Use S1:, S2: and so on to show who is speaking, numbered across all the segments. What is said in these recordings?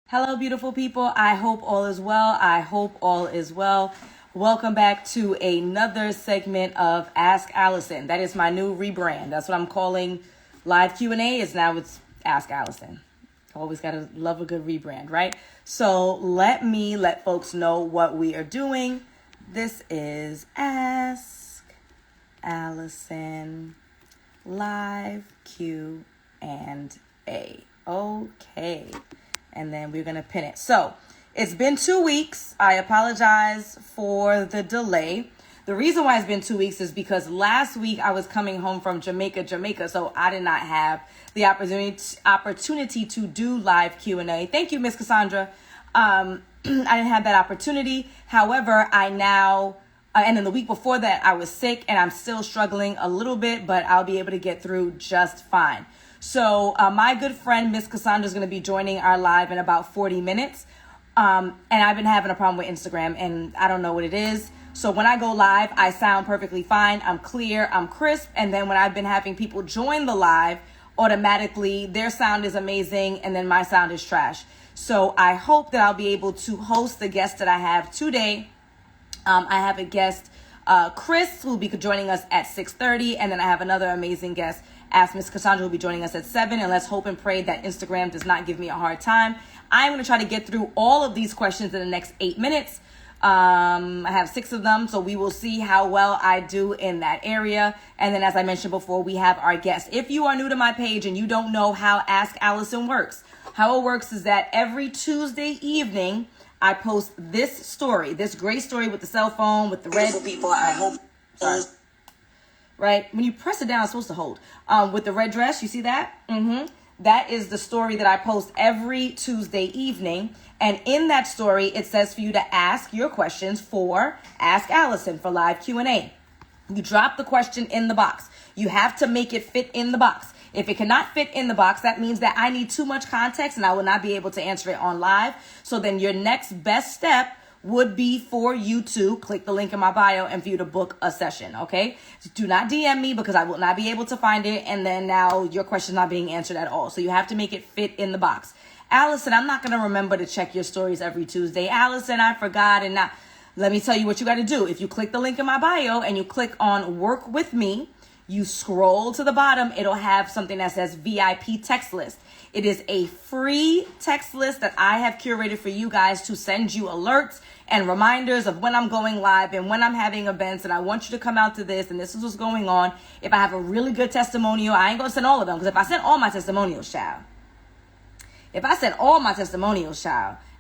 S1: Hello, beautiful people. I hope all is well. I hope all is well. Welcome back to another segment of Ask Alison. That is my new rebrand. That's what I'm calling live Q&A. Now it's Ask Alison. Always got to love a good rebrand, right? So let me let folks know what we are doing. This is Ask Alison live Q&A. Okay. And then we're going to pin it. So it's been 2 weeks. I apologize for the delay. The reason why it's been 2 weeks is because last week I was coming home from Jamaica. So I did not have the opportunity to do live Q&A. Thank you, Miss Cassandra. I didn't have that opportunity. However, I now, and then the week before that, I was sick and I'm still struggling a little bit, but I'll be able to get through just fine. So my good friend, Miss Cassandra, is going to be joining our live in about 40 minutes. And I've been having a problem with Instagram, and I don't know what it is. So when I go live, I sound perfectly fine. I'm clear. I'm crisp. And then when I've been having people join the live, automatically their sound is amazing, and then my sound is trash. So I hope that I'll be able to host the guest that I have today. I have a guest, Chris, who will be joining us at 6:30. And then I have another amazing guest, Miss Cassandra, will be joining us at 7. And let's hope and pray that Instagram does not give me a hard time. I'm going to try to get through all of these questions in the next 8 minutes. I have 6 of them, so we will see how well I do in that area. And then, as I mentioned before, we have our guest. If you are new to my page and you don't know how Ask Alison works, how it works is that every Tuesday evening, I post this story, this great story with the cell phone, with the red people. I hope. Sorry. Right? When you press it down, it's supposed to hold. With the red dress, you see that? That is the story that I post every Tuesday evening. And in that story, it says for you to ask your questions for Ask Alison for live Q&A. You drop the question in the box. You have to make it fit in the box. If it cannot fit in the box, that means that I need too much context and I will not be able to answer it on live. So then your next best step would be for you to click the link in my bio and for you to book a session, okay? Do not DM me because I will not be able to find it, and then now your question is not being answered at all. So you have to make it fit in the box. Allison, I'm not going to remember to check your stories every Tuesday. Allison, I forgot. And now, let me tell you what you got to do. If you click the link in my bio and you click on Work With Me, you scroll to the bottom, it'll have something that says VIP text list. It is a free text list that I have curated for you guys to send you alerts and reminders of when I'm going live and when I'm having events, and I want you to come out to this, and this is what's going on. If I have a really good testimonial, I ain't going to send all of them, because if I send all my testimonials, child,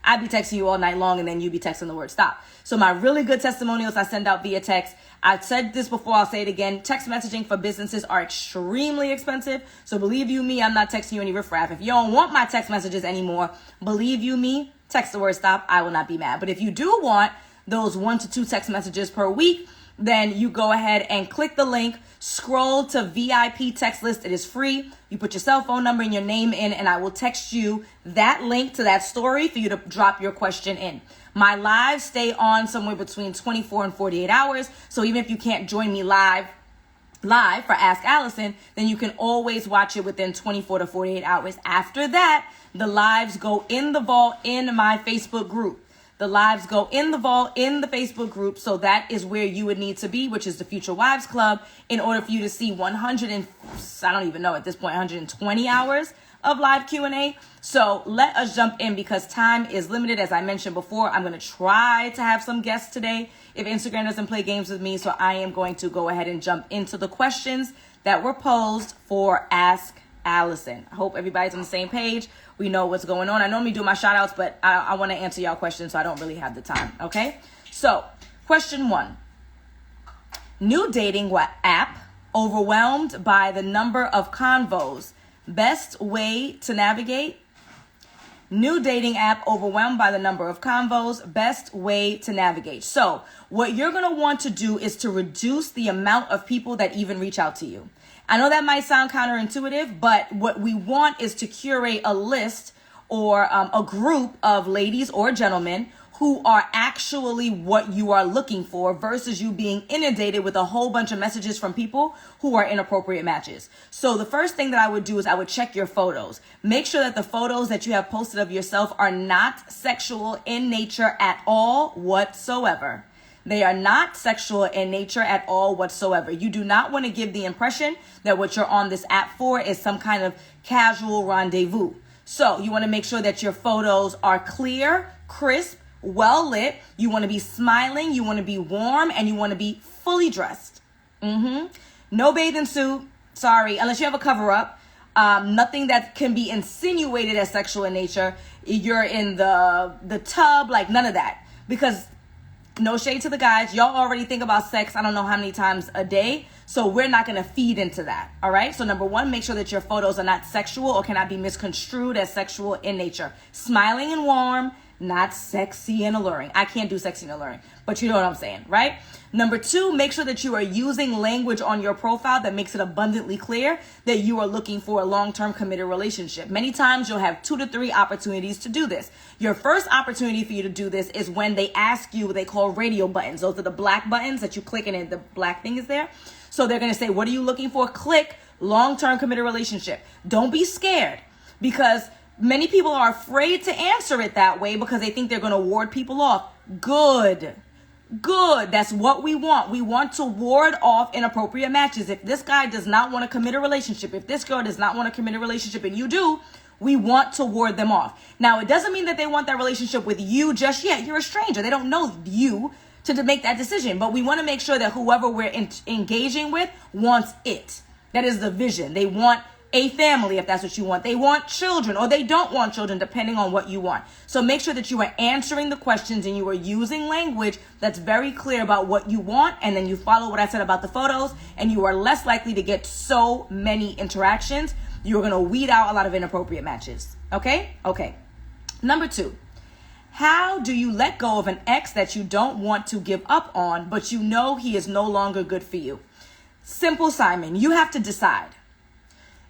S1: I'd be texting you all night long, and then you'd be texting the word stop. So my really good testimonials I send out via text. I've said this before, I'll say it again. Text messaging for businesses are extremely expensive. So believe you me, I'm not texting you any riffraff. If you don't want my text messages anymore, believe you me, text the word stop. I will not be mad. But if you do want those 1 to 2 text messages per week, then you go ahead and click the link, scroll to VIP text list. It is free. You put your cell phone number and your name in, and I will text you that link to that story for you to drop your question in. My lives stay on somewhere between 24 and 48 hours. So even if you can't join me live for Ask Alison, then you can always watch it within 24 to 48 hours. After that, the lives go in the vault in my Facebook group. The lives go in the vault in the Facebook group. So that is where you would need to be, which is the Future Wives Club, in order for you to see 120 hours of live Q&A. So let us jump in because time is limited. As I mentioned before, I'm going to try to have some guests today if Instagram doesn't play games with me. So I am going to go ahead and jump into the questions that were posed for Ask Alison. I hope everybody's on the same page. We know what's going on. I normally do my shout outs, but I want to answer y'all questions, so I don't really have the time. Okay. So question 1, new dating app overwhelmed by the number of convos. Best way to navigate? New dating app overwhelmed by the number of convos. Best way to navigate. So what you're going to want to do is to reduce the amount of people that even reach out to you. I know that might sound counterintuitive, but what we want is to curate a list or a group of ladies or gentlemen who are actually what you are looking for versus you being inundated with a whole bunch of messages from people who are inappropriate matches. So the first thing that I would do is I would check your photos. Make sure that the photos that you have posted of yourself are not sexual in nature at all whatsoever. They are not sexual in nature at all whatsoever. You do not want to give the impression that what you're on this app for is some kind of casual rendezvous. So you want to make sure that your photos are clear, crisp, well lit. You want to be smiling, you want to be warm, and you want to be fully dressed. No bathing suit, sorry, unless you have a cover up. Nothing that can be insinuated as sexual in nature. You're in the tub, like none of that. Because no shade to the guys, y'all already think about sex I don't know how many times a day, so we're not going to feed into that, all right? So number one, make sure that your photos are not sexual or cannot be misconstrued as sexual in nature. Smiling and warm, not sexy and alluring. I can't do sexy and alluring, but you know what I'm saying, right? Number two, make sure that you are using language on your profile that makes it abundantly clear that you are looking for a long-term committed relationship. Many times you'll have 2 to 3 opportunities to do this. Your first opportunity for you to do this is when they ask you what they call radio buttons. Those are the black buttons that you click and the black thing is there. So they're going to say, what are you looking for? Click long-term committed relationship. Don't be scared, because many people are afraid to answer it that way because they think they're going to ward people off. Good. That's what we want. We want to ward off inappropriate matches. If this guy does not want to commit a relationship, if this girl does not want to commit a relationship and you do, we want to ward them off. Now, it doesn't mean that they want that relationship with you just yet. You're a stranger. They don't know you to make that decision. But we want to make sure that whoever we're engaging with wants it. That is the vision. They want a family, if that's what you want. They want children, or they don't want children, depending on what you want. So make sure that you are answering the questions and you are using language that's very clear about what you want, and then you follow what I said about the photos, and you are less likely to get so many interactions. You're going to weed out a lot of inappropriate matches. Okay? Number 2, how do you let go of an ex that you don't want to give up on, but you know he is no longer good for you? Simple, Simon. You have to decide.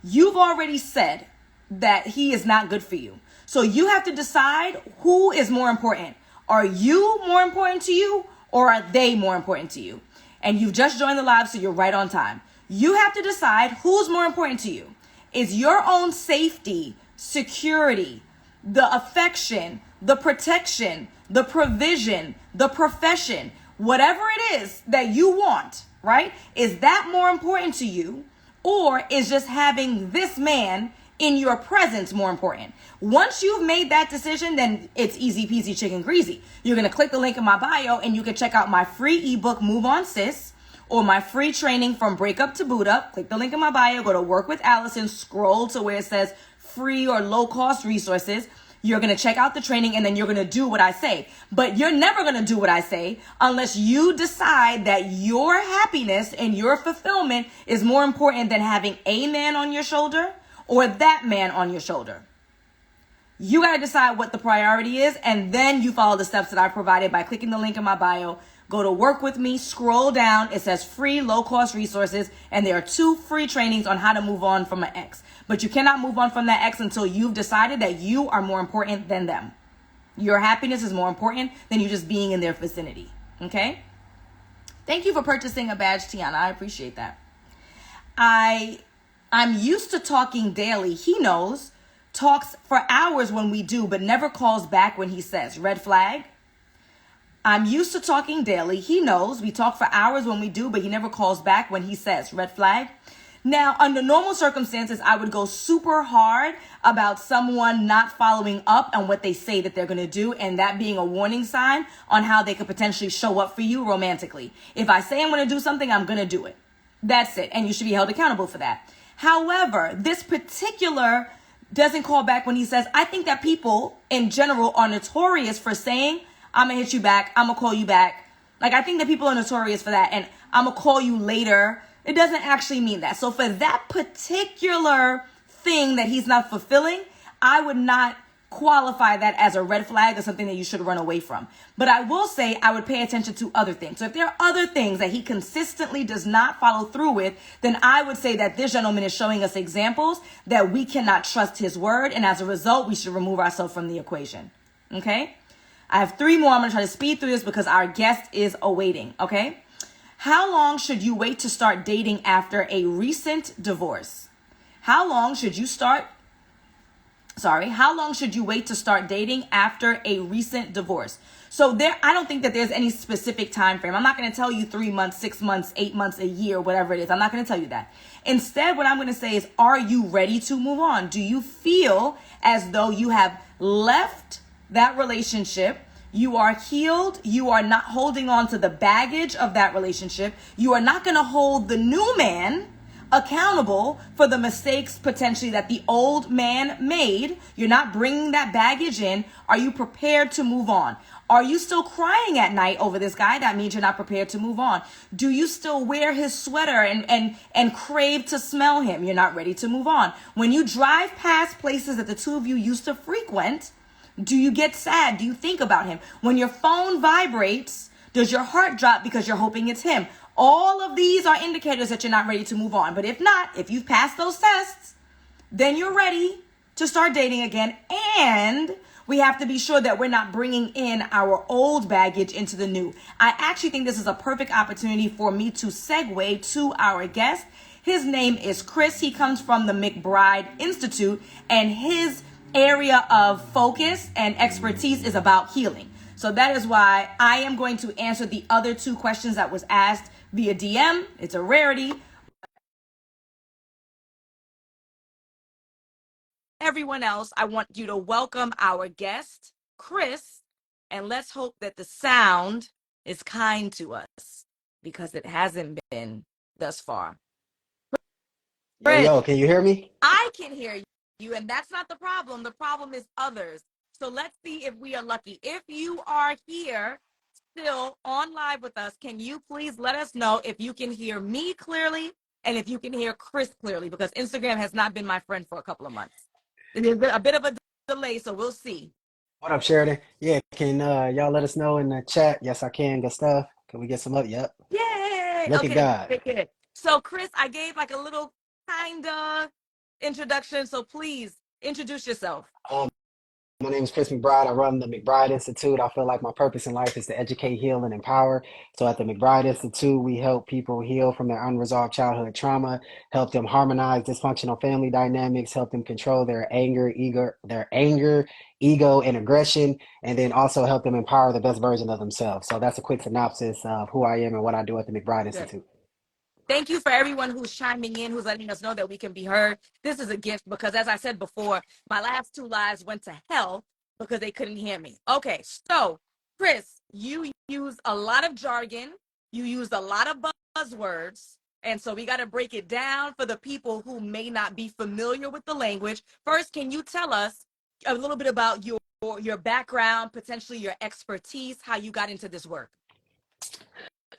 S1: You've already said that he is not good for you. So you have to decide who is more important. Are you more important to you, or are they more important to you? And you've just joined the live, so you're right on time. You have to decide who's more important to you. Is your own safety, security, the affection, the protection, the provision, the profession, whatever it is that you want, right? Is that more important to you? Or is just having this man in your presence more important? Once you've made that decision, then it's easy peasy chicken greasy. You're going to click the link in my bio and you can check out my free ebook, Move On Sis, or my free training From Breakup to Boot Up. Click the link in my bio, go to Work with Alison, scroll to where it says free or low cost resources. You're going to check out the training and then you're going to do what I say. But you're never going to do what I say unless you decide that your happiness and your fulfillment is more important than having a man on your shoulder or that man on your shoulder. You got to decide what the priority is, and then you follow the steps that I provided by clicking the link in my bio. Go to Work With Me, scroll down. It says free low-cost resources, and there are 2 free trainings on how to move on from an ex. But you cannot move on from that ex until you've decided that you are more important than them. Your happiness is more important than you just being in their vicinity, okay? Thank you for purchasing a badge, Tiana. I appreciate that. I'm used to talking daily. He knows. Talks for hours when we do, but never calls back when he says. Red flag. I'm used to talking daily. He knows. We talk for hours when we do, but he never calls back when he says. Red flag. Now, under normal circumstances, I would go super hard about someone not following up on what they say that they're going to do, and that being a warning sign on how they could potentially show up for you romantically. If I say I'm going to do something, I'm going to do it. That's it. And you should be held accountable for that. However, this particular doesn't call back when he says, I think that people in general are notorious for saying, I'm going to hit you back. I'm going to call you back. Like, I think that people are notorious for that. And I'm going to call you later. It doesn't actually mean that. So for that particular thing that he's not fulfilling, I would not qualify that as a red flag or something that you should run away from. But I will say I would pay attention to other things. So if there are other things that he consistently does not follow through with, then I would say that this gentleman is showing us examples that we cannot trust his word. And as a result, we should remove ourselves from the equation. Okay? I have 3 more. I'm going to try to speed through this because our guest is awaiting, okay? How long should you wait to start dating after a recent divorce? How long should you wait to start dating after a recent divorce? So I don't think that there's any specific time frame. I'm not going to tell you 3 months, 6 months, 8 months, a year, whatever it is. I'm not going to tell you that. Instead, what I'm going to say is, are you ready to move on? Do you feel as though you have left that relationship? You are healed. You are not holding on to the baggage of that relationship. You are not going to hold the new man accountable for the mistakes potentially that the old man made. You're not bringing that baggage in. Are you prepared to move on? Are you still crying at night over this guy? That means you're not prepared to move on. Do you still wear his sweater and crave to smell him? You're not ready to move on. When you drive past places that the two of you used to frequent, do you get sad? Do you think about him? When your phone vibrates, does your heart drop because you're hoping it's him? All of these are indicators that you're not ready to move on. But if not, if you've passed those tests, then you're ready to start dating again. And we have to be sure that we're not bringing in our old baggage into the new. I actually think this is a perfect opportunity for me to segue to our guest. His name is Chris. He comes from the McBride Institute, and his area of focus and expertise is about healing. So that is why I am going to answer the other 2 questions that was asked via DM. It's a rarity. Everyone else, I want you to welcome our guest, Chris, and let's hope that the sound is kind to us, because it hasn't been thus far. Chris,
S2: Yo, can you hear me?
S1: I can hear you, and that's not the problem. The problem is others. So let's see if we are lucky. If you are here still on live with us, can you please let us know if you can hear me clearly and if you can hear Chris clearly, because Instagram has not been my friend for a couple of months. There's been a bit of a delay, so we'll see.
S2: What up, Sheridan? Yeah, can y'all let us know in the chat? Yes, I can. Good stuff. Can we get some up? Yep.
S1: Yay!
S2: Look at
S1: Okay,
S2: God.
S1: good. So, Chris, I gave like a little kind of introduction, so please introduce yourself.
S2: Um, my name is Chris McBride. I run the McBride Institute. I feel like my purpose in life is to educate, heal, and empower. So at the McBride Institute, we help people heal from their unresolved childhood trauma, help them harmonize dysfunctional family dynamics, help them control their anger, ego, and aggression, and then also help them empower the best version of themselves. So that's a quick synopsis of who I am and what I do at the McBride
S1: Good.
S2: Institute.
S1: Thank you for everyone who's chiming in, who's letting us know that we can be heard. This is a gift because, as I said before, my last 2 lives went to hell because they couldn't hear me. Okay, so, Chris, you use a lot of jargon. You use a lot of buzzwords. And so we got to break it down for the people who may not be familiar with the language. First, can you tell us a little bit about your background, potentially your expertise, how you got into this work?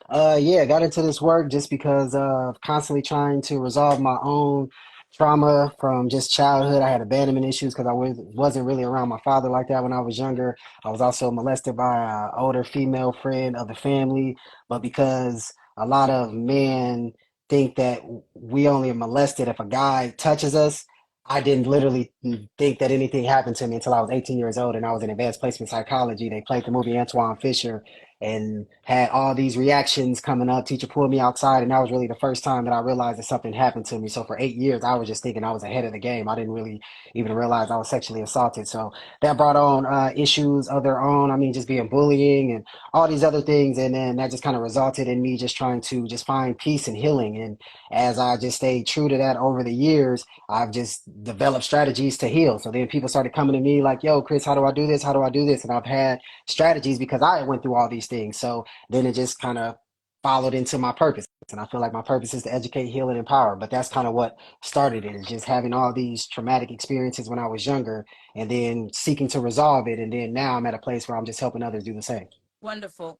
S2: Yeah, got into this work just because of constantly trying to resolve my own trauma from just childhood. I had abandonment issues because wasn't really around my father like that when I was younger. I was also molested by an older female friend of the family, but because a lot of men think that we only are molested if a guy touches us, I didn't literally think that anything happened to me until I was 18 years old and I was in advanced placement psychology. They played the movie Antoine Fisher and had all these reactions coming up. Teacher pulled me outside, and that was really the first time that I realized that something happened to me. So for 8 years, I was just thinking I was ahead of the game. I didn't really even realize I was sexually assaulted. So that brought on issues of their own. I mean, just being bullying and all these other things, and then that just kind of resulted in me just trying to just find peace and healing. And as I just stayed true to that over the years, I've just developed strategies to heal. So then people started coming to me like, "Yo, Chris, how do I do this? How do I do this?" And I've had strategies because I went through all these things. So then it just kind of followed into my purpose. And I feel like my purpose is to educate, heal, and empower. But that's kind of what started it, is just having all these traumatic experiences when I was younger and then seeking to resolve it. And then now I'm at a place where I'm just helping others do the same.
S1: Wonderful.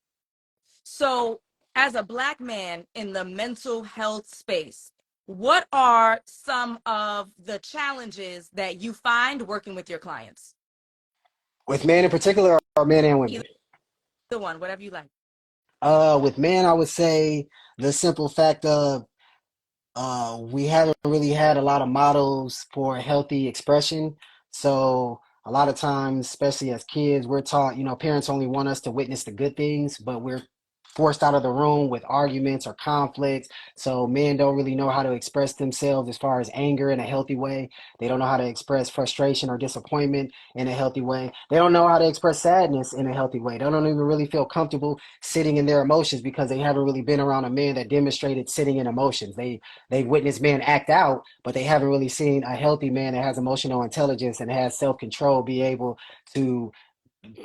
S1: So, as a Black man in the mental health space, what are some of the challenges that you find working with your clients?
S2: With men in particular, or men and women?
S1: Either one, whatever you like.
S2: With men, I would say the simple fact of we haven't really had a lot of models for healthy expression. So A lot of times, especially as kids, we're taught, parents only want us to witness the good things, but we're forced out of the room with arguments or conflicts. So men don't really know how to express themselves as far as anger in a healthy way. They don't know how to express frustration or disappointment in a healthy way. They don't know how to express sadness in a healthy way. They don't even really feel comfortable sitting in their emotions because they haven't really been around a man that demonstrated sitting in emotions. They've witnessed men act out, but they haven't really seen a healthy man that has emotional intelligence and has self-control be able to,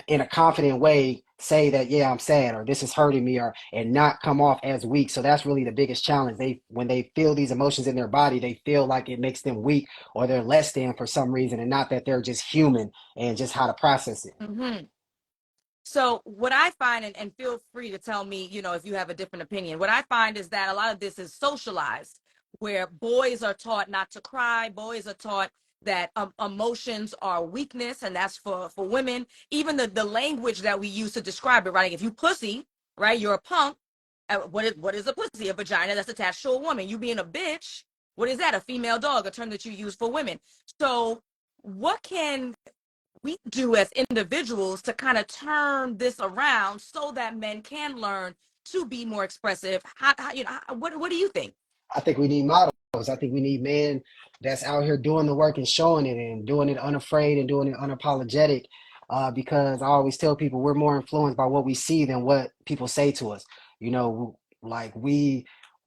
S2: in a confident way, say that, yeah, I'm sad, or this is hurting me, or and not come off as weak. So that's really the biggest challenge. When they feel these emotions in their body, they feel like it makes them weak or they're less than for some reason, and not that they're just human and just how to process it.
S1: Mm-hmm. So what I find, and feel free to tell me, if you have a different opinion, what I find is that a lot of this is socialized, where boys are taught not to cry. Boys are taught that emotions are weakness, and that's for women. Even the language that we use to describe it, right? Like if you pussy, right, you're a punk. What is a pussy? A vagina that's attached to a woman. You being a bitch, what is that? A female dog, a term that you use for women. So what can we do as individuals to kind of turn this around so that men can learn to be more expressive? What do you think?
S2: I think we need models. I think we need men that's out here doing the work and showing it and doing it unafraid and doing it unapologetic. Because I always tell people we're more influenced by what we see than what people say to us. Like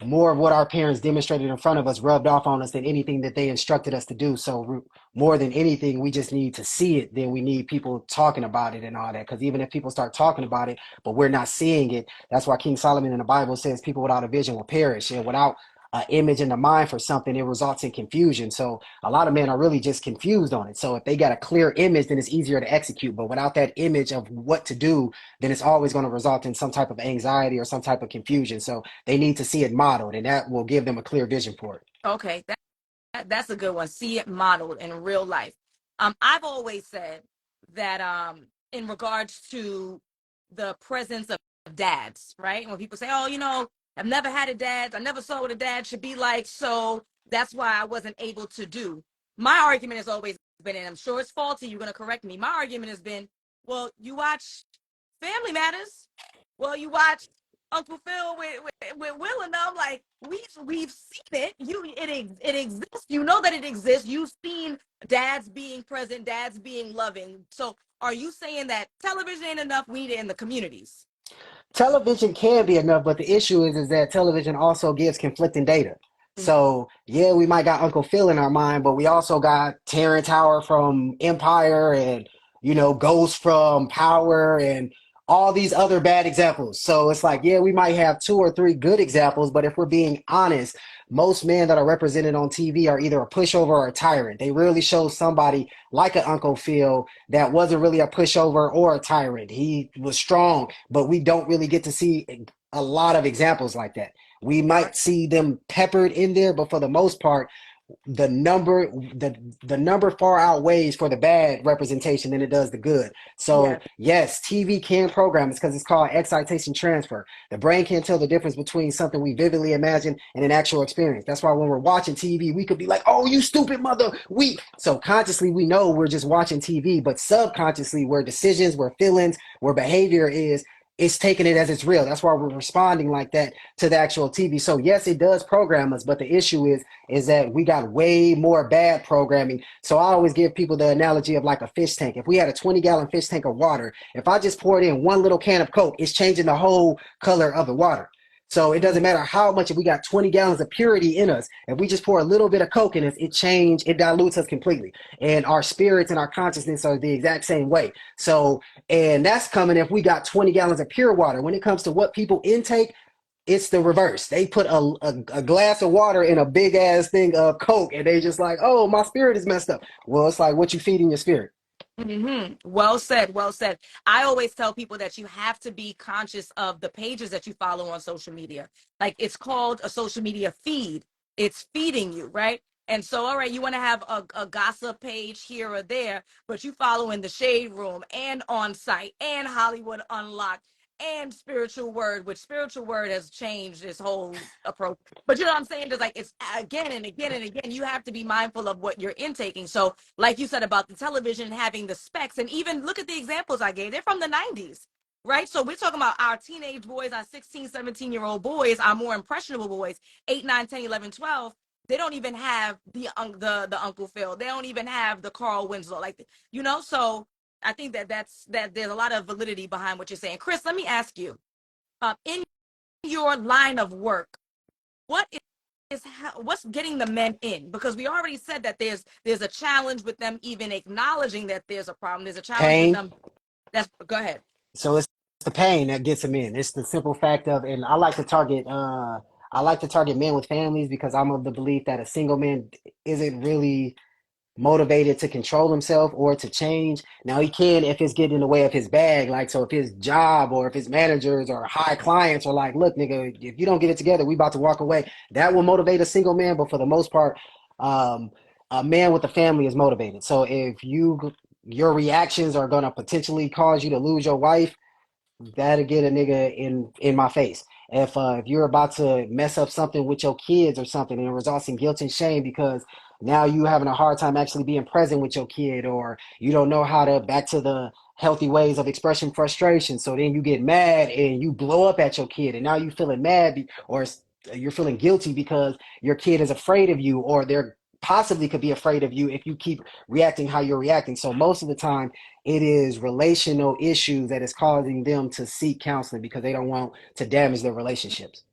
S2: more of what our parents demonstrated in front of us rubbed off on us than anything that they instructed us to do. So more than anything, we just need to see it. Then we need people talking about it and all that. Because even if people start talking about it, but we're not seeing it, that's why King Solomon in the Bible says people without a vision will perish. And without image in the mind for something, it results in confusion. So a lot of men are really just confused on it. So if they got a clear image, then it's easier to execute. But without that image of what to do, then it's always going to result in some type of anxiety or some type of confusion. So they need to see it modeled, and that will give them a clear vision for it.
S1: Okay, that's a good one. See it modeled in real life. I've always said that in regards to the presence of dads, right? When people say, "Oh, I've never had a dad. I never saw what a dad should be like, so that's why I wasn't able to do." My argument has always been, and I'm sure it's faulty. You're gonna correct me. My argument has been, well, you watch Family Matters. Well, you watch Uncle Phil with Will and them. Like we've seen it. It exists. You know that it exists. You've seen dads being present, dads being loving. So are you saying that television ain't enough? We need it in the communities.
S2: Television can be enough, but the issue is that television also gives conflicting data. So yeah, we might got Uncle Phil in our mind, but we also got Terrence Howard from Empire and Ghost from Power and all these other bad examples. So it's like, yeah, we might have two or three good examples, but if we're being honest, most men that are represented on TV are either a pushover or a tyrant. They rarely show somebody like an Uncle Phil that wasn't really a pushover or a tyrant. He was strong, but we don't really get to see a lot of examples like that. We might see them peppered in there, but for the most part, the number the number far outweighs for the bad representation than it does the good. So
S1: Yes.
S2: yes, TV can program it because it's called excitation transfer. The brain can't tell the difference between something we vividly imagine and an actual experience. That's why when we're watching TV, we could be like, "Oh, you stupid mother, we." So consciously, we know we're just watching TV, but subconsciously, where decisions, where feelings, where behavior is, it's taking it as it's real. That's why we're responding like that to the actual TV. So yes, it does program us, but the issue is that we got way more bad programming. So I always give people the analogy of like a fish tank. If we had a 20-gallon fish tank of water, if I just poured in one little can of Coke, it's changing the whole color of the water. So it doesn't matter how much, if we got 20 gallons of purity in us, if we just pour a little bit of Coke in us, it dilutes us completely. And our spirits and our consciousness are the exact same way. So, and that's coming if we got 20 gallons of pure water. When it comes to what people intake, it's the reverse. They put a glass of water in a big ass thing of Coke, and they just like, "Oh, my spirit is messed up." Well, it's like what you feed in your spirit.
S1: Well said. Well said. I always tell people that you have to be conscious of the pages that you follow on social media. Like it's called a social media feed. It's feeding you, right? And so, all right, you want to have a gossip page here or there, but you follow in the Shade Room and On Site and Hollywood Unlocked. and spiritual word, which spiritual word has changed this whole approach. But you know what I'm saying? Just like it's again and again and again, you have to be mindful of what you're intaking. So, like you said about the television having the specs, and even look at the examples I gave, they're from the 90s, right? So, we're talking about our teenage boys, our 16, 17-year-old boys, our more impressionable boys, 8, 9, 10, 11, 12. They don't even have the Uncle Phil. They don't even have the Carl Winslow, like, you know. So I think that there's a lot of validity behind what you're saying. Chris, let me ask you, in your line of work, what what's getting the men in? Because we already said that there's a challenge with them even acknowledging that there's a problem. There's a challenge with
S2: Pain.
S1: them. That's Go ahead.
S2: So it's the pain that gets them in. It's the simple fact of, and I like to target men with families because I'm of the belief that a single man isn't really motivated to control himself or to change. Now he can if it's getting in the way of his bag, like so if his job or if his managers or high clients are like, look, nigga, if you don't get it together, we about to walk away. That will motivate a single man, but for the most part, um, a man with a family is motivated. So if your reactions are gonna potentially cause you to lose your wife, that'll get a nigga in my face. If you're about to mess up something with your kids or something and it results in guilt and shame because now you having a hard time actually being present with your kid, or you don't know how to back to the healthy ways of expressing frustration, so then you get mad and you blow up at your kid and now you feeling mad or you're feeling guilty because your kid is afraid of you, or they're possibly could be afraid of you if you keep reacting how you're reacting. So most of the time it is relational issues that is causing them to seek counseling because they don't want to damage their relationships.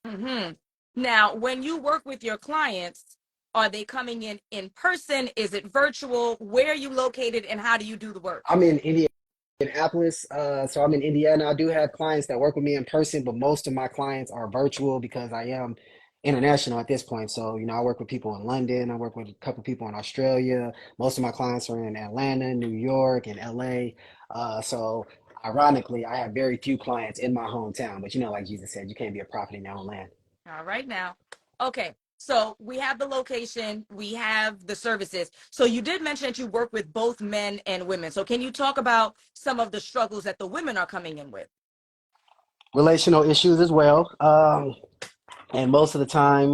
S1: Hmm. Now, when you work with your clients, are they coming in person? Is it virtual? Where are you located, and how do you do the work?
S2: I'm in Indianapolis, so I'm in Indiana. I do have clients that work with me in person, but most of my clients are virtual because I am international at this point. So, I work with people in London. I work with a couple people in Australia. Most of my clients are in Atlanta, New York, and LA. So, ironically, I have very few clients in my hometown. But like Jesus said, you can't be a prophet in your own land.
S1: All right now. Okay. So we have the location, we have the services. So you did mention that you work with both men and women. So can you talk about some of the struggles that the women are coming in with?
S2: Relational issues as well. And most of the time,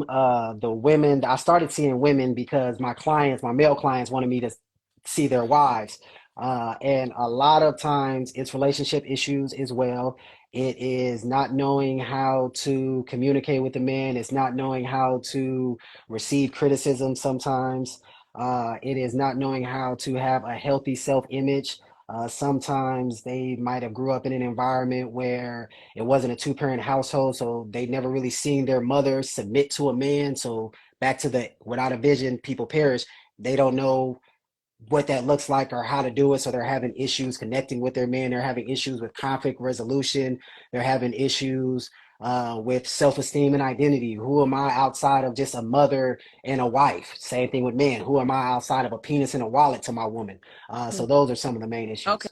S2: the women, I started seeing women because my male clients wanted me to see their wives. And a lot of times it's relationship issues as well. It is not knowing how to communicate with the man. It's not knowing how to receive criticism sometimes. It is not knowing how to have a healthy self-image. Sometimes they might have grew up in an environment where it wasn't a two-parent household, so they never really seen their mother submit to a man. So back to the without a vision, people perish. They don't know what that looks like or how to do it. So they're having issues connecting with their men. They're having issues with conflict resolution. They're having issues with self-esteem and identity. Who am I outside of just a mother and a wife? Same thing with men. Who am I outside of a penis and a wallet to my woman? So those are some of the main
S1: Okay.
S2: issues.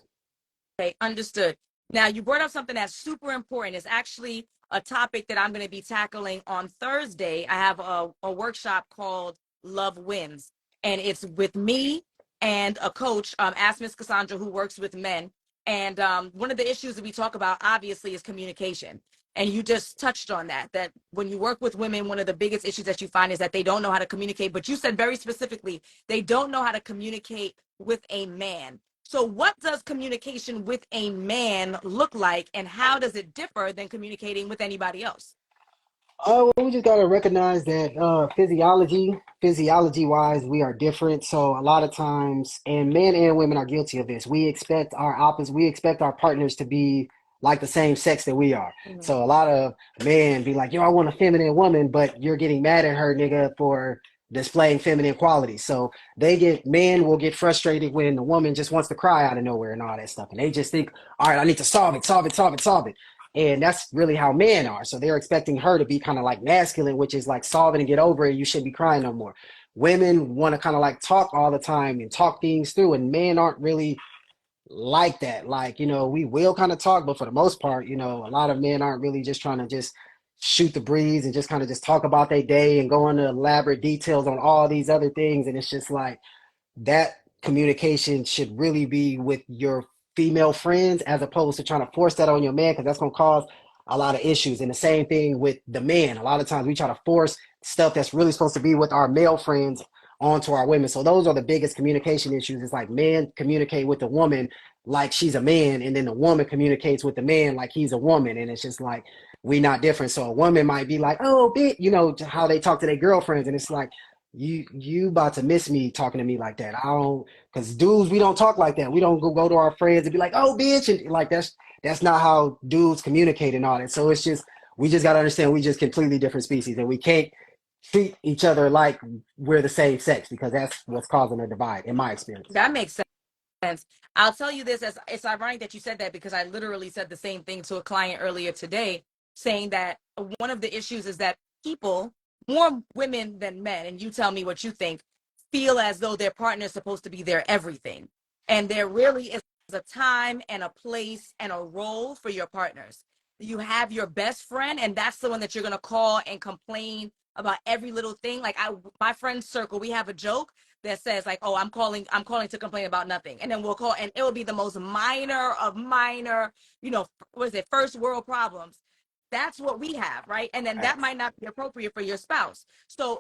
S1: Okay, understood. Now, you brought up something that's super important. It's actually a topic that I'm going to be tackling on Thursday. I have a workshop called Love Wins, and it's with me and a coach, Ask Miss Cassandra, who works with men. And one of the issues that we talk about, obviously, is communication. And you just touched on that when you work with women, one of the biggest issues that you find is that they don't know how to communicate. But you said very specifically, they don't know how to communicate with a man. So, what does communication with a man look like, and how does it differ than communicating with anybody else?
S2: Oh, well, we just gotta recognize that physiology wise, we are different. So a lot of times, and men and women are guilty of this. We expect our partners to be like the same sex that we are.
S1: Mhm.
S2: So a lot of men be like, "Yo, I want a feminine woman," but you're getting mad at her, nigga, for displaying feminine qualities. So men will get frustrated when the woman just wants to cry out of nowhere and all that stuff, and they just think, "All right, I need to solve it, solve it, solve it, solve it." And that's really how men are. So they're expecting her to be kind of like masculine, which is like solve it and get over it. You shouldn't be crying no more. Women want to kind of like talk all the time and talk things through, and men aren't really like that. Like, we will kind of talk, but for the most part, a lot of men aren't really just trying to just shoot the breeze and just kind of just talk about their day and go into elaborate details on all these other things. And it's just like that communication should really be with your female friends as opposed to trying to force that on your man because that's going to cause a lot of issues. And the same thing with the man. A lot of times we try to force stuff that's really supposed to be with our male friends onto our women. So those are the biggest communication issues. It's like men communicate with the woman like she's a man, and then the woman communicates with the man like he's a woman. And it's just like we not different. So a woman might be like, oh, bitch, you know, how they talk to their girlfriends, and it's like you about to miss me talking to me like that. I don't, because dudes, we don't talk like that. We don't go to our friends and be like, oh, bitch, and like that's not how dudes communicate and all that. So it's just we just got to understand we just completely different species, and we can't treat each other like we're the same sex because that's what's causing a divide, in my experience.
S1: That makes sense. I'll tell you this, as it's ironic that you said that because I literally said the same thing to a client earlier today, saying that one of the issues is that people, more women than men, and you tell me what you think, feel as though their partner is supposed to be their everything. And there really is a time and a place and a role for your partners. You have your best friend, and that's the one that you're going to call and complain about every little thing. Like my friend's circle, we have a joke that says like, oh, I'm calling to complain about nothing. And then we'll call, and it will be the most minor of minor, what is it, first world problems. That's what we have, right? And then that might not be appropriate for your spouse. So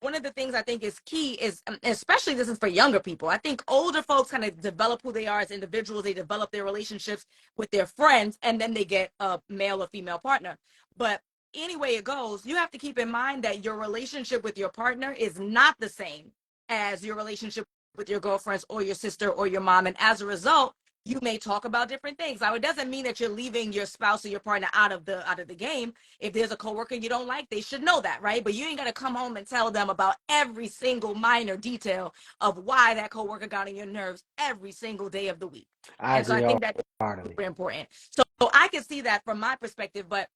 S1: one of the things I think is key is, especially this is for younger people, I think older folks kind of develop who they are as individuals. They develop their relationships with their friends, and then they get a male or female partner. But any way it goes, you have to keep in mind that your relationship with your partner is not the same as your relationship with your girlfriends or your sister or your mom. And as a result, you may talk about different things. Now, it doesn't mean that you're leaving your spouse or your partner out of the game. If there's a coworker you don't like, they should know that, right? But you ain't gonna come home and tell them about every single minor detail of why that coworker got on your nerves every single day of the week.
S2: I
S1: And so I
S2: agree
S1: think that is
S2: wholeheartedly.
S1: super important. So I can see that from my perspective, but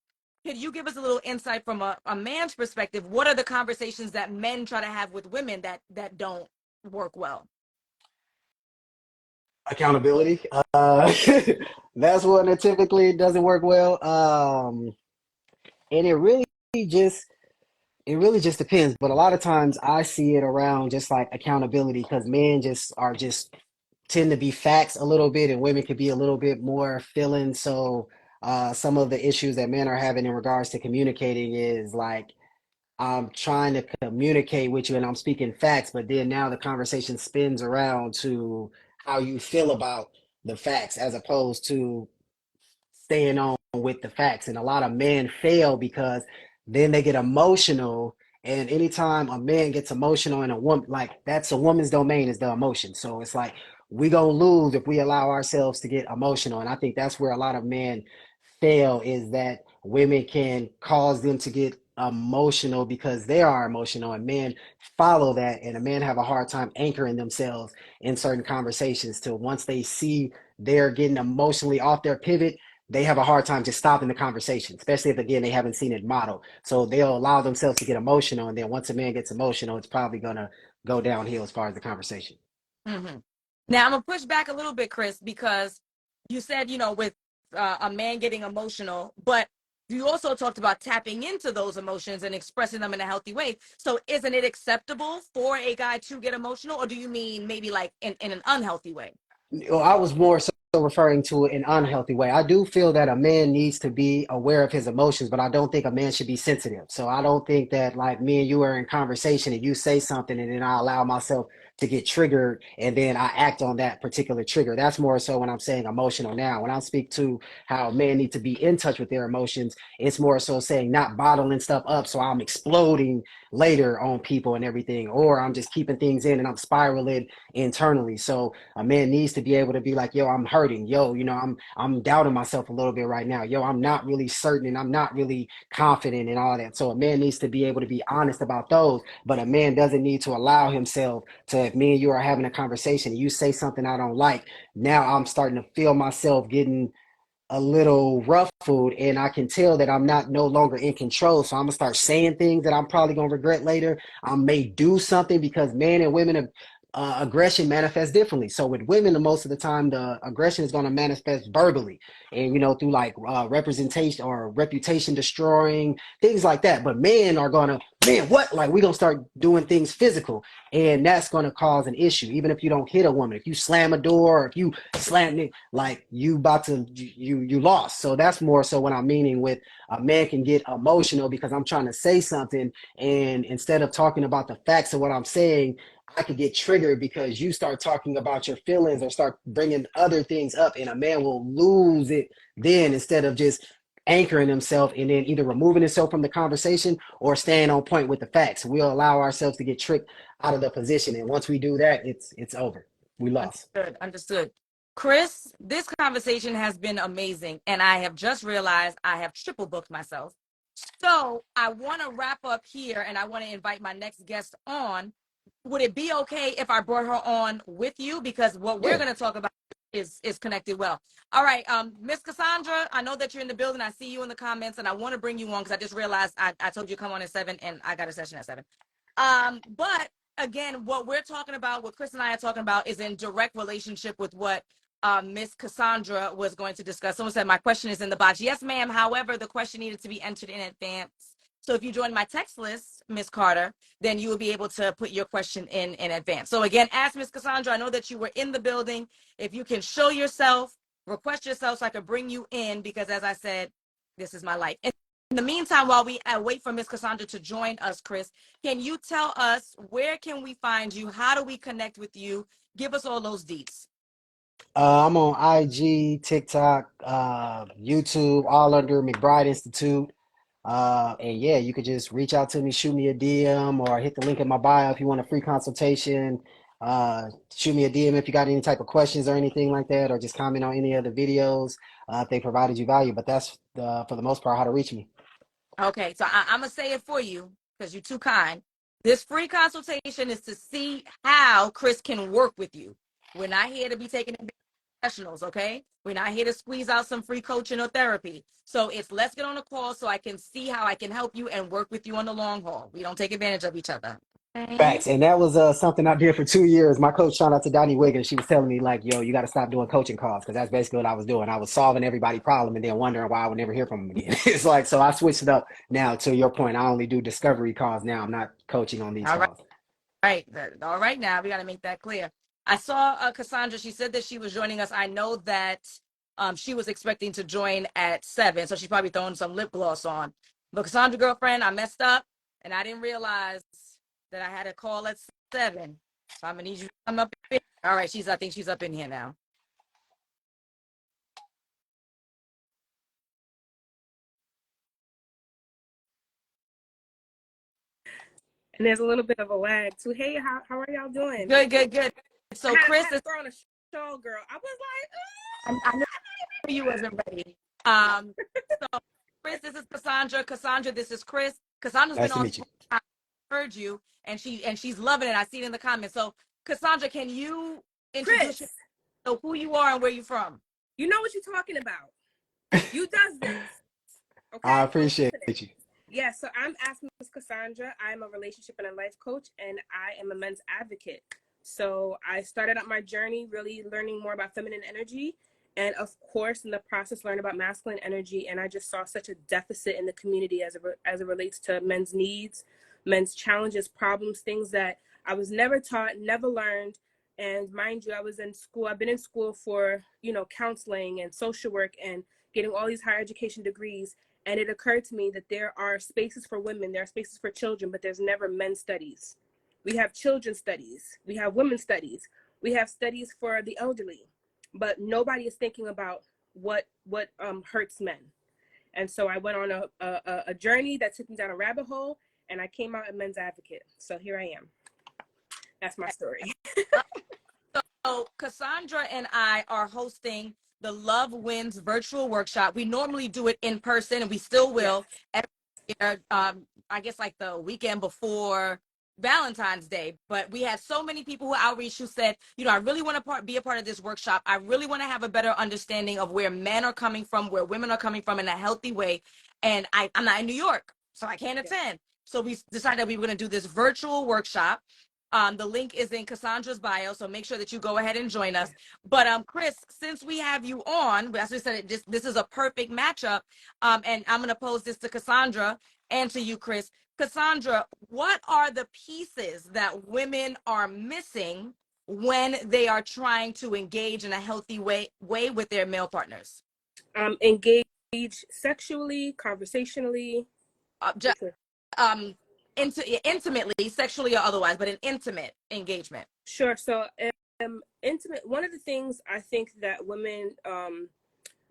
S1: could you give us a little insight from a man's perspective? What are the conversations that men try to have with women that don't work well?
S2: Accountability. That's one that typically doesn't work well. And just it really just depends. But a lot of times I see it around just like accountability because men just are just tend to be facts a little bit, and women could be a little bit more feeling. So some of the issues that men are having in regards to communicating is like I'm trying to communicate with you and I'm speaking facts, but then now the conversation spins around to how you feel about the facts as opposed to staying on with the facts. And a lot of men fail because then they get emotional. And anytime a man gets emotional and a woman, like that's a woman's domain is the emotion. So it's like we gonna lose if we allow ourselves to get emotional. And I think that's where a lot of men fail is that women can cause them to get emotional because they are emotional and men follow that, and a man have a hard time anchoring themselves in certain conversations till once they see they're getting emotionally off their pivot, they have a hard time just stopping the conversation, especially if again they haven't seen it modeled. So they'll allow themselves to get emotional, and then once a man gets emotional, it's probably gonna go downhill as far as the conversation.
S1: Mm-hmm. Now I'm gonna push back a little bit, Chris, because you said, with a man getting emotional, but you also talked about tapping into those emotions and expressing them in a healthy way. So isn't it acceptable for a guy to get emotional, or do you mean maybe like in an unhealthy way?
S2: Well, I was more so referring to it in an unhealthy way. I do feel that a man needs to be aware of his emotions, but I don't think a man should be sensitive. So I don't think that like me and you are in conversation and you say something and then I allow myself to get triggered and then I act on that particular trigger. That's more so when I'm saying emotional now. When I speak to how men need to be in touch with their emotions, it's more so saying not bottling stuff up so I'm exploding later on people and everything, or I'm just keeping things in and I'm spiraling internally. So a man needs to be able to be like, yo, I'm hurting. Yo, I'm doubting myself a little bit right now. Yo, I'm not really certain and I'm not really confident and all that. So a man needs to be able to be honest about those, but a man doesn't need to allow himself to, if me and you are having a conversation and you say something I don't like, now I'm starting to feel myself getting a little ruffled and I can tell that I'm not no longer in control. So I'm gonna start saying things that I'm probably gonna regret later. I may do something because men and women have aggression manifests differently. So with women, most of the time, the aggression is going to manifest verbally, and through like representation or reputation destroying things like that. But men are going to, man, what? Like, we're going to start doing things physical, and that's going to cause an issue. Even if you don't hit a woman, if you slam a door, or if you slam it, like, you about to, you lost. So that's more so what I'm meaning with a man can get emotional because I'm trying to say something, and instead of talking about the facts of what I'm saying, I could get triggered because you start talking about your feelings or start bringing other things up, and a man will lose it then, instead of just anchoring himself and then either removing himself from the conversation or staying on point with the facts. We'll allow ourselves to get tricked out of the position, and once we do that, it's over. We lost.
S1: Understood. Understood. Chris, this conversation has been amazing, and I have just realized I have triple booked myself. So I want to wrap up here, and I want to invite my next guest on. Would it be okay if I brought her on with you? Because what we're
S2: Yeah.
S1: going to talk about is connected well. All right, Miss Cassandra, I know that you're in the building. I see you in the comments, and I want to bring you on because I just realized I told you to come on at 7, and I got a session at 7. But again, what we're talking about, what Chris and I are talking about, is in direct relationship with what Miss Cassandra was going to discuss. Someone said my question is in the box. Yes, ma'am. However, the question needed to be entered in advance. So if you join my text list, Miss Carter, then you will be able to put your question in advance. So again, ask Miss Cassandra. I know that you were in the building. If you can show yourself, request yourself so I can bring you in, because as I said, this is my life. In the meantime, while we wait for Miss Cassandra to join us, Chris, can you tell us where can we find you? How do we connect with you? Give us all those deets.
S2: I'm on IG, TikTok, YouTube, all under McBride Institute. And yeah, you could just reach out to me, shoot me a DM, or hit the link in my bio if you want a free consultation. Shoot me a DM if you got any type of questions or anything like that, or just comment on any of the videos if they provided you value. But that's for the most part how to reach me.
S1: Okay, so I'm going to say it for you because you're too kind. This free consultation is to see how Chris can work with you. We're not here to be taking advantage of professionals, okay? We're not here to squeeze out some free coaching or therapy. So it's let's get on a call so I can see how I can help you and work with you on the long haul. We don't take advantage of each other. Okay?
S2: Facts. And that was something I did for 2 years. My coach, shout out to Donnie Wiggins, she was telling me, like, yo, you got to stop doing coaching calls, because that's basically what I was doing. I was solving everybody's problem and then wondering why I would never hear from them again. It's like, so I switched it up now. To your point, I only do discovery calls now. I'm not coaching on these
S1: All right.
S2: calls.
S1: Right. All right. Now we got to make that clear. I saw Cassandra. She said that she was joining us. I know that she was expecting to join at 7, so she's probably throwing some lip gloss on. But Cassandra, girlfriend, I messed up, and I didn't realize that I had a call at 7. So I'm gonna need you to come up. All right. I think she's up in here now.
S3: And there's a little bit of a lag too. Hey, how are y'all doing?
S1: Good. Good. Good. So Chris
S3: had
S1: is.
S3: to throw on a show, girl. I was
S1: I knew you wasn't ready. So Chris, this is Cassandra. Cassandra, this is Chris. Cassandra's been
S2: Nice to
S1: on.
S2: meet you.
S1: I heard you, and she's loving it. I see it in the comments. So Cassandra, can you
S3: like,
S1: introduce
S3: Chris,
S1: yourself, who you are and where you're from?
S3: you know what you're talking about. You does this.
S2: I
S3: Okay? I'm
S2: appreciate
S3: listening.
S2: you.
S3: Yeah, so I'm asking Miss Cassandra. I'm a relationship and a life coach, and I am a men's advocate. So I started out my journey really learning more about feminine energy, and of course, in the process, learn about masculine energy. And I just saw such a deficit in the community as it relates to men's needs, men's challenges, problems, things that I was never taught, never learned. And mind you, I was in school. I've been in school for counseling and social work and getting all these higher education degrees. And it occurred to me that there are spaces for women, there are spaces for children, but there's never men's studies. We have children's studies, we have women's studies, we have studies for the elderly, but nobody is thinking about what hurts men. And so I went on a journey that took me down a rabbit hole, and I came out a men's advocate. So here I am. That's my story.
S1: So Cassandra and I are hosting the Love Wins virtual workshop. We normally do it in person, and we still
S3: Yes.
S1: will every year. I guess like the weekend before Valentine's Day. But we had so many people who outreach who said, I really want to be a part of this workshop. I really want to have a better understanding of where men are coming from, where women are coming from in a healthy way. And I'm not in New York, so I can't
S3: Yes.
S1: attend. So we decided that we were going to do this virtual workshop. The link is in Cassandra's bio, so make sure that you go ahead and join us. But Chris, since we have you on, as we said, this is a perfect matchup. And I'm gonna pose this to Cassandra and to you, Chris. Cassandra, what are the pieces that women are missing when they are trying to engage in a healthy way with their male partners?
S3: Engage sexually, conversationally.
S1: Just, intimately, sexually or otherwise, but an intimate engagement.
S3: Sure. So intimate, one of the things I think that women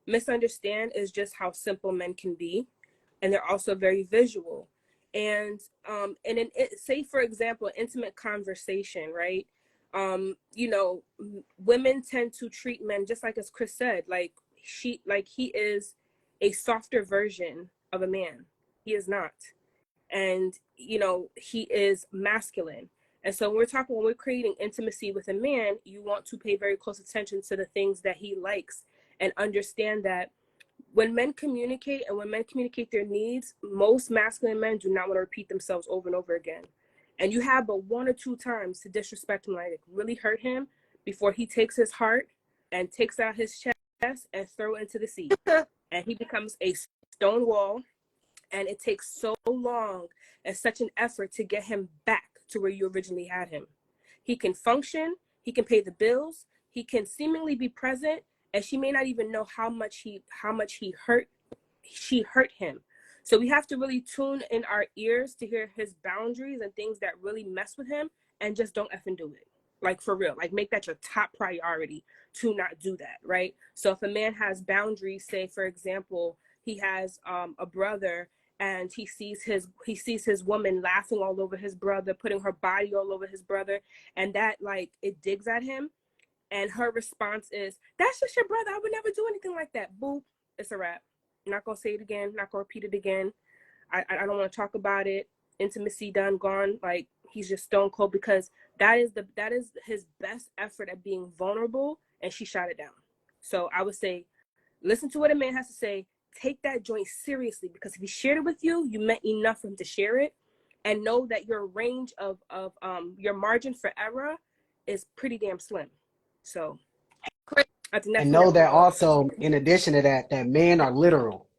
S3: misunderstand is just how simple men can be, and they're also very visual. And say, for example, intimate conversation, right? Women tend to treat men just like, as Chris said, like he is a softer version of a man. He is not. And he is masculine. And so when we're creating intimacy with a man, you want to pay very close attention to the things that he likes, and understand that when men communicate their needs, most masculine men do not want to repeat themselves over and over again. And you have but one or two times to disrespect him, like really hurt him, before he takes his heart and takes out his chest and throw it into the sea. And he becomes a stone wall. And it takes so long and such an effort to get him back to where you originally had him. He can function, he can pay the bills, he can seemingly be present, and she may not even know how much she hurt him. So we have to really tune in our ears to hear his boundaries and things that really mess with him, and just don't effing do it. Like, for real, like, make that your top priority to not do that, right? So if a man has boundaries, say for example, he has a brother, and he sees his woman laughing all over his brother, putting her body all over his brother, and that, like, it digs at him, and her response is, "That's just your brother. I would never do anything like that." Boop, it's a wrap. I'm not gonna say it again. Not gonna repeat it again. I don't want to talk about it. Intimacy done, gone. Like, he's just stone cold, because that is his best effort at being vulnerable, and she shot it down. So I would say, listen to what a man has to say. Take that joint seriously, because if he shared it with you, you meant enough for him to share it, and know that your range of your margin for error is pretty damn slim. So I think that's,
S2: and know that also, in addition to that, that men are literal.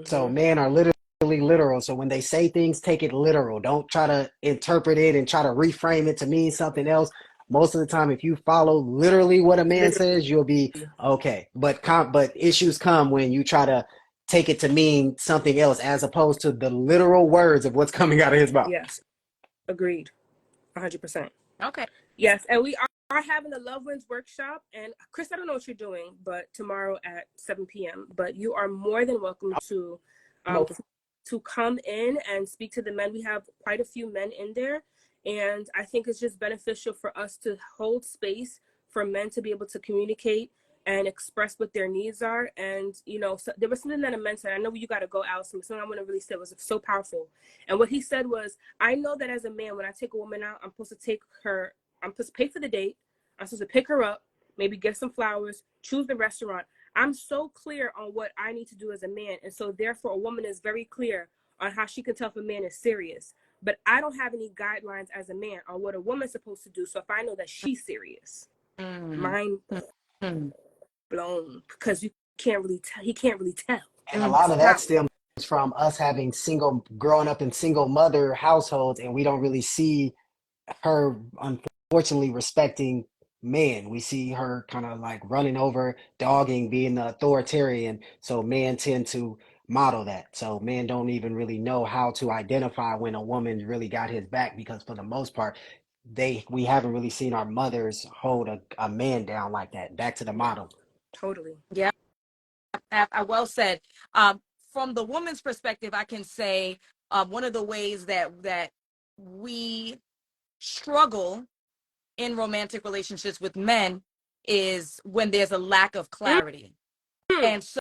S2: So men are literally literal. So when they say things, take it literal. Don't try to interpret it and try to reframe it to mean something else. Most of the time, if you follow literally what a man says, you'll be okay. But issues come when you try to take it to mean something else, as opposed to the literal words of what's coming out of his mouth.
S3: Yes, agreed, 100%.
S1: Okay.
S3: Yes, and we are having a Love Wins workshop. And Chris, I don't know what you're doing, but tomorrow at 7 p.m. But you are more than welcome to come in and speak to the men. We have quite a few men in there, and I think it's just beneficial for us to hold space for men to be able to communicate and express what their needs are. And so there was something that a man said. I know you got to go, Alison. Something I want to really say was so powerful. And what he said was, "I know that as a man, when I take a woman out, I'm supposed to pay for the date. I'm supposed to pick her up, maybe get some flowers, choose the restaurant. I'm so clear on what I need to do as a man. And so therefore, a woman is very clear on how she can tell if a man is serious. But I don't have any guidelines as a man on what a woman's supposed to do. So if I know that she's serious, mind blown, because he can't really tell.
S2: And a lot of that stems from us growing up in single mother households, and we don't really see her, unfortunately, respecting men. We see her kind of like running over, dogging, being the authoritarian. So men tend to model that. So men don't even really know how to identify when a woman really got his back, because for the most part, we haven't really seen our mothers hold a man down like that. Back to the model.
S3: Totally.
S1: Yeah, well said. From the woman's perspective, I can say one of the ways that we struggle in romantic relationships with men is when there's a lack of clarity. And so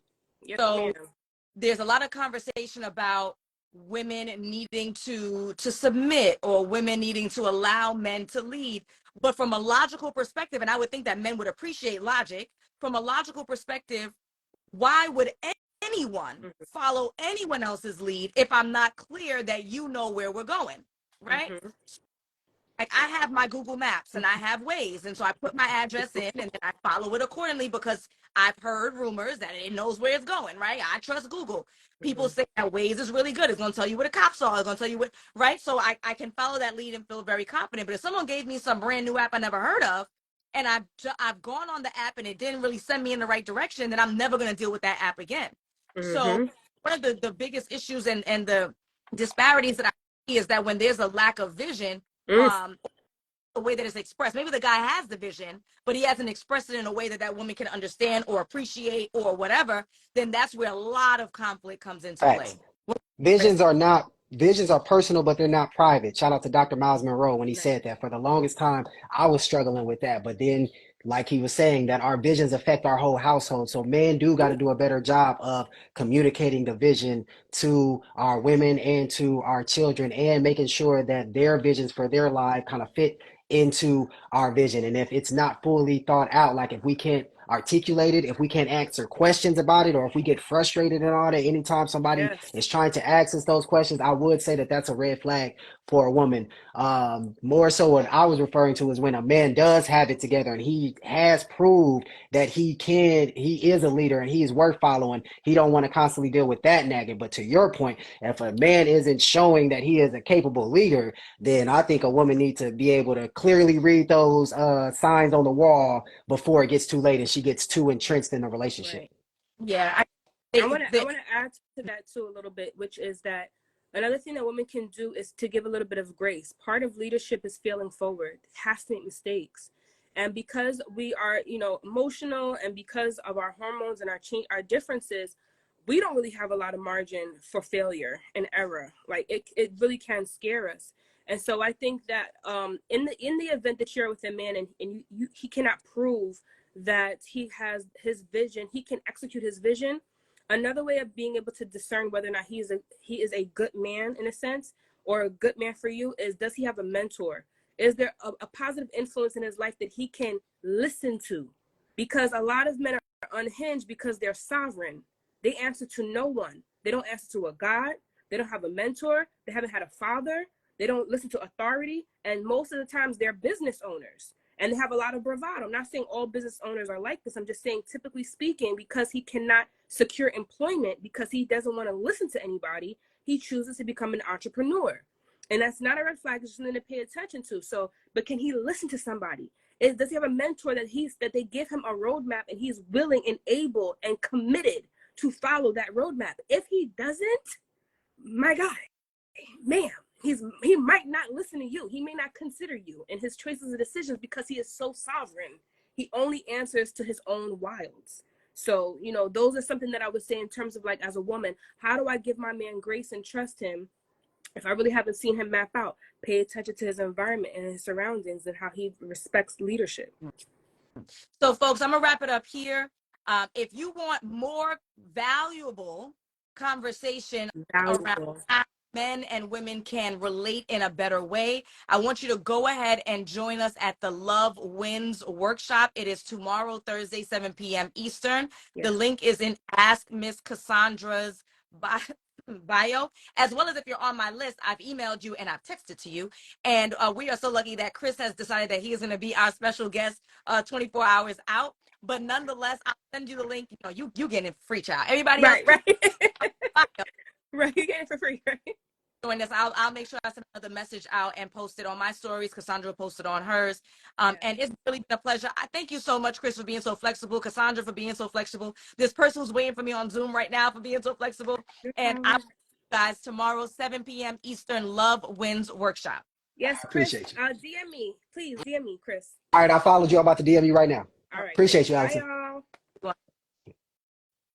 S1: there's a lot of conversation about women needing to submit, or women needing to allow men to lead. But from a logical perspective, and I would think that men would appreciate logic, from a logical perspective, why would anyone follow anyone else's lead if I'm not clear that you know where we're going, right? like I have my Google Maps and I have Waze, and so I put my address in and then I follow it accordingly because I've heard rumors that it knows where it's going, right? I trust Google. People say that Waze is really good. It's going to tell you where the cops are. It's going to tell you what, right? So I can follow that lead and feel very confident. But if someone gave me some brand new app I never heard of, and I've gone on the app and it didn't really send me in the right direction, then I'm never going to deal with that app again. So one of the biggest issues and the disparities that I see is that when there's a lack of vision, the way that it's expressed, maybe the guy has the vision, but he hasn't expressed it in a way that that woman can understand or appreciate or whatever, then that's where a lot of conflict comes into
S2: Facts.
S1: play.
S2: Visions are personal, but they're not private. Shout out to Dr. Miles Monroe when he
S3: Right.
S2: said that. For the longest time, I was struggling with that. But then, like he was saying, that our visions affect our whole household. So men do got to do a better job of communicating the vision to our women and to our children and making sure that their visions for their life kind of fit into our vision. And if it's not fully thought out, like if we can't articulate it, if we can't answer questions about it, or if we get frustrated and all that anytime somebody
S3: Yes.
S2: is trying to ask us those questions, I would say that that's a red flag for a woman. More so what I was referring to is when a man does have it together and he has proved that he is a leader and he is worth following. He don't want to constantly deal with that nagging. But to your point, if a man isn't showing that he is a capable leader, then I think a woman needs to be able to clearly read those signs on the wall before it gets too late and she gets too entrenched in the relationship.
S3: Right.
S1: Yeah.
S3: I want to add to that too a little bit, which is that another thing that women can do is to give a little bit of grace. Part of leadership is failing forward, has to make mistakes. And because we are, emotional, and because of our hormones and our differences, we don't really have a lot of margin for failure and error. Like it really can scare us. And so I think that in the event that you're with a man and he cannot prove that he has his vision, he can execute his vision. Another way of being able to discern whether or not he is a good man in a sense, or a good man for you, is, does he have a mentor? Is there a positive influence in his life that he can listen to? Because a lot of men are unhinged because they're sovereign. They answer to no one. They don't answer to a God. They don't have a mentor. They haven't had a father. They don't listen to authority. And most of the times they're business owners. And they have a lot of bravado. I'm not saying all business owners are like this. I'm just saying, typically speaking, because he cannot secure employment, because he doesn't want to listen to anybody, he chooses to become an entrepreneur. And that's not a red flag. It's something to pay attention to. So, but can he listen to somebody? Does he have a mentor that they give him a roadmap and he's willing and able and committed to follow that roadmap? If he doesn't, my God, ma'am, he might not listen to you. He may not consider you in his choices and decisions because he is so sovereign. He only answers to his own wilds. So, those are something that I would say in terms of, like, as a woman, how do I give my man grace and trust him if I really haven't seen him map out? Pay attention to his environment and his surroundings and how he respects leadership.
S1: So, folks, I'm going to wrap it up here. If you want more valuable conversation around how men and women can relate in a better way, I want you to go ahead and join us at the Love Wins workshop. It is tomorrow, Thursday, 7 p.m. Eastern.
S3: Yes.
S1: The link is in Ask Miss Cassandra's bio, as well as if you're on my list, I've emailed you and I've texted to you. And we are so lucky that Chris has decided that he is going to be our special guest 24 hours out. But nonetheless, I'll send you the link. You getting it free, child. Everybody else,
S3: right. Right, you get it for free, right?
S1: Join us. I'll make sure I send another message out and post it on my stories. Cassandra posted on hers. And it's really been a pleasure. I thank you so much, Chris, for being so flexible. Cassandra, for being so flexible. This person who's waiting for me on Zoom right now for being so flexible. And I will see you guys tomorrow, 7 p.m. Eastern, Love Wins workshop.
S3: Yes, Chris.
S2: Appreciate you.
S3: DM me. Please DM me, Chris.
S2: All right, I followed you. I'm about to DM you right now.
S3: All right.
S2: Appreciate
S3: Great.
S2: you, Alison.
S3: Bye, y'all.